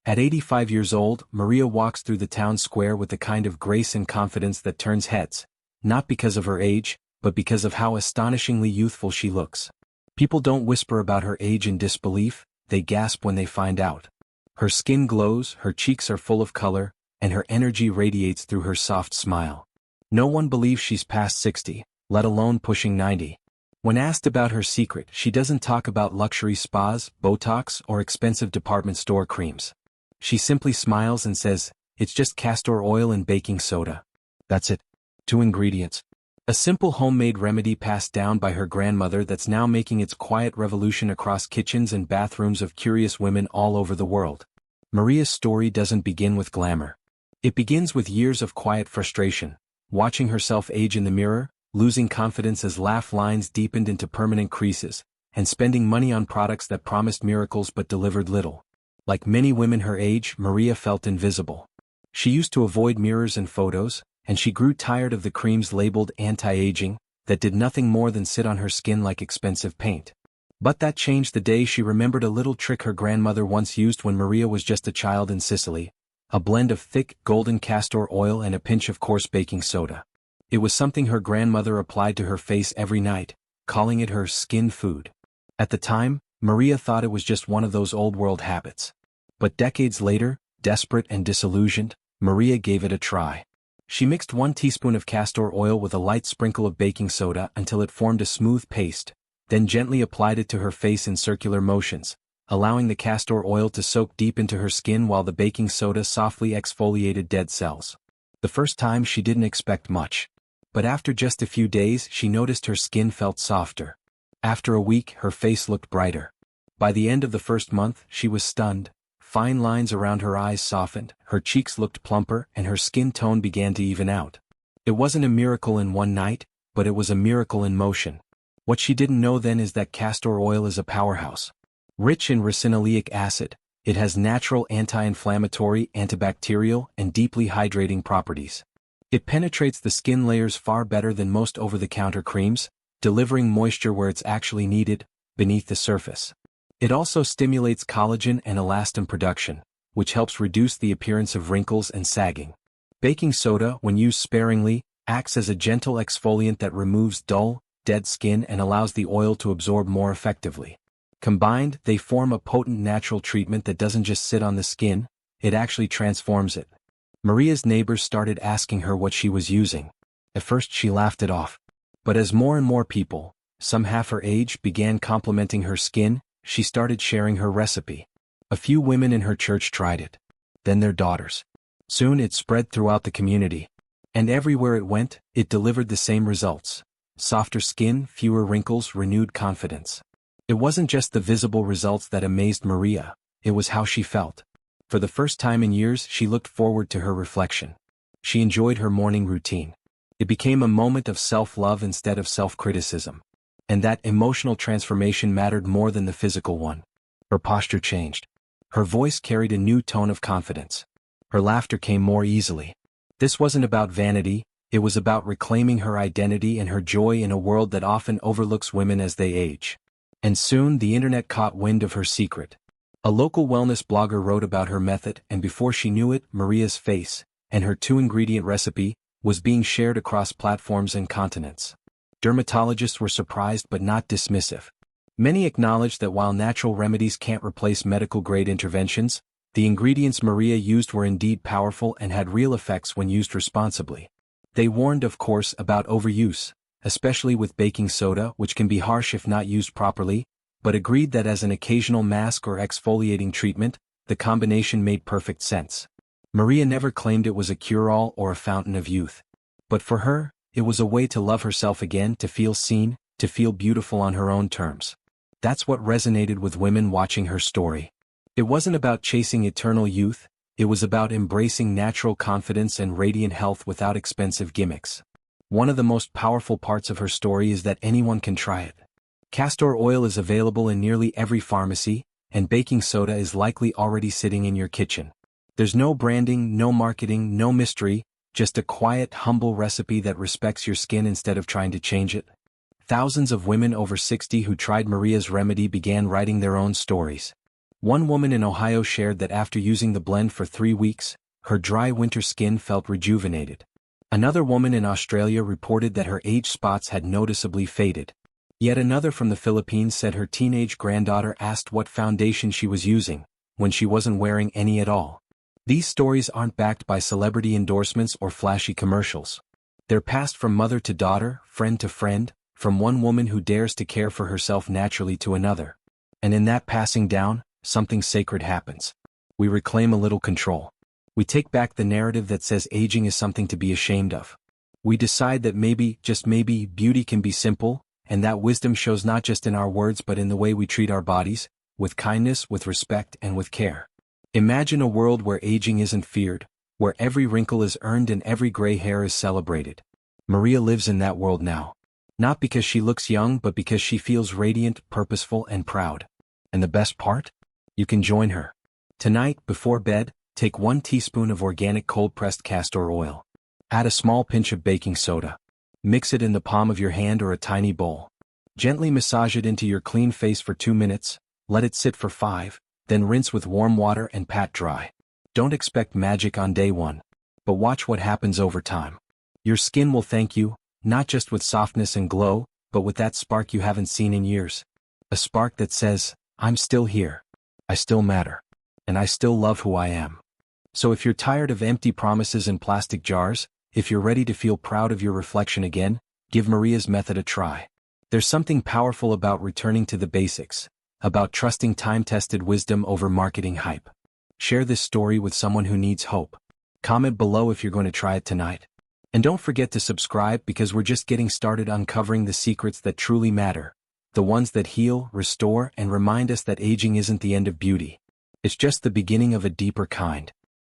At 85 years old, Maria walks through the town square with the kind of grace and confidence that turns heads, not because of her age, but because of how astonishingly youthful she looks. People don't whisper about her age in disbelief, they gasp when they find out. Her skin glows, her cheeks are full of color, and her energy radiates through her soft smile. No one believes she's past 60, let alone pushing 90. When asked about her secret, she doesn't talk about luxury spas, Botox, or expensive department store creams. She simply smiles and says, "It's just castor oil and baking soda. That's it. 2 ingredients." A simple homemade remedy passed down by her grandmother that's now making its quiet revolution across kitchens and bathrooms of curious women all over the world. Maria's story doesn't begin with glamour. It begins with years of quiet frustration, watching herself age in the mirror, losing confidence as laugh lines deepened into permanent creases, and spending money on products that promised miracles but delivered little. Like many women her age, Maria felt invisible. She used to avoid mirrors and photos, and she grew tired of the creams labeled anti-aging, that did nothing more than sit on her skin like expensive paint. But that changed the day she remembered a little trick her grandmother once used when Maria was just a child in Sicily, a blend of thick, golden castor oil and a pinch of coarse baking soda. It was something her grandmother applied to her face every night, calling it her skin food. At the time, Maria thought it was just one of those old-world habits. But decades later, desperate and disillusioned, Maria gave it a try. She mixed 1 teaspoon of castor oil with a light sprinkle of baking soda until it formed a smooth paste, then gently applied it to her face in circular motions, allowing the castor oil to soak deep into her skin while the baking soda softly exfoliated dead cells. The first time she didn't expect much. But after just a few days she noticed her skin felt softer. After a week her face looked brighter. By the end of the first month she was stunned. Fine lines around her eyes softened, her cheeks looked plumper, and her skin tone began to even out. It wasn't a miracle in one night, but it was a miracle in motion. What she didn't know then is that castor oil is a powerhouse. Rich in ricinoleic acid, it has natural anti-inflammatory, antibacterial, and deeply hydrating properties. It penetrates the skin layers far better than most over-the-counter creams, delivering moisture where it's actually needed, beneath the surface. It also stimulates collagen and elastin production, which helps reduce the appearance of wrinkles and sagging. Baking soda, when used sparingly, acts as a gentle exfoliant that removes dull, dead skin and allows the oil to absorb more effectively. Combined, they form a potent natural treatment that doesn't just sit on the skin, it actually transforms it. Maria's neighbors started asking her what she was using. At first she laughed it off. But as more and more people, some half her age, began complimenting her skin, she started sharing her recipe. A few women in her church tried it. Then their daughters. Soon it spread throughout the community. And everywhere it went, it delivered the same results. Softer skin, fewer wrinkles, renewed confidence. It wasn't just the visible results that amazed Maria, it was how she felt. For the first time in years she looked forward to her reflection. She enjoyed her morning routine. It became a moment of self-love instead of self-criticism. And that emotional transformation mattered more than the physical one. Her posture changed. Her voice carried a new tone of confidence. Her laughter came more easily. This wasn't about vanity, it was about reclaiming her identity and her joy in a world that often overlooks women as they age. And soon the internet caught wind of her secret. A local wellness blogger wrote about her method, and before she knew it, Maria's face, and her 2-ingredient recipe, was being shared across platforms and continents. Dermatologists were surprised but not dismissive. Many acknowledged that while natural remedies can't replace medical-grade interventions, the ingredients Maria used were indeed powerful and had real effects when used responsibly. They warned, of course, about overuse, especially with baking soda, which can be harsh if not used properly, but agreed that as an occasional mask or exfoliating treatment, the combination made perfect sense. Maria never claimed it was a cure-all or a fountain of youth. But for her, it was a way to love herself again, to feel seen, to feel beautiful on her own terms. That's what resonated with women watching her story. It wasn't about chasing eternal youth, it was about embracing natural confidence and radiant health without expensive gimmicks. One of the most powerful parts of her story is that anyone can try it. Castor oil is available in nearly every pharmacy, and baking soda is likely already sitting in your kitchen. There's no branding, no marketing, no mystery, just a quiet, humble recipe that respects your skin instead of trying to change it. Thousands of women over 60 who tried Maria's remedy began writing their own stories. One woman in Ohio shared that after using the blend for 3 weeks, her dry winter skin felt rejuvenated. Another woman in Australia reported that her age spots had noticeably faded. Yet another from the Philippines said her teenage granddaughter asked what foundation she was using, when she wasn't wearing any at all. These stories aren't backed by celebrity endorsements or flashy commercials. They're passed from mother to daughter, friend to friend, from one woman who dares to care for herself naturally to another. And in that passing down, something sacred happens. We reclaim a little control. We take back the narrative that says aging is something to be ashamed of. We decide that maybe, just maybe, beauty can be simple, and that wisdom shows not just in our words but in the way we treat our bodies, with kindness, with respect, and with care. Imagine a world where aging isn't feared, where every wrinkle is earned and every gray hair is celebrated. Maria lives in that world now. Not because she looks young but because she feels radiant, purposeful, and proud. And the best part? You can join her. Tonight, before bed, take 1 teaspoon of organic cold-pressed castor oil. Add a small pinch of baking soda. Mix it in the palm of your hand or a tiny bowl. Gently massage it into your clean face for 2 minutes, let it sit for 5, then rinse with warm water and pat dry. Don't expect magic on day 1. But watch what happens over time. Your skin will thank you, not just with softness and glow, but with that spark you haven't seen in years. A spark that says, I'm still here. I still matter. And I still love who I am. So if you're tired of empty promises and plastic jars, if you're ready to feel proud of your reflection again, give Maria's method a try. There's something powerful about returning to the basics, about trusting time-tested wisdom over marketing hype. Share this story with someone who needs hope. Comment below if you're going to try it tonight. And don't forget to subscribe because we're just getting started uncovering the secrets that truly matter, the ones that heal, restore, and remind us that aging isn't the end of beauty. It's just the beginning of a deeper kind.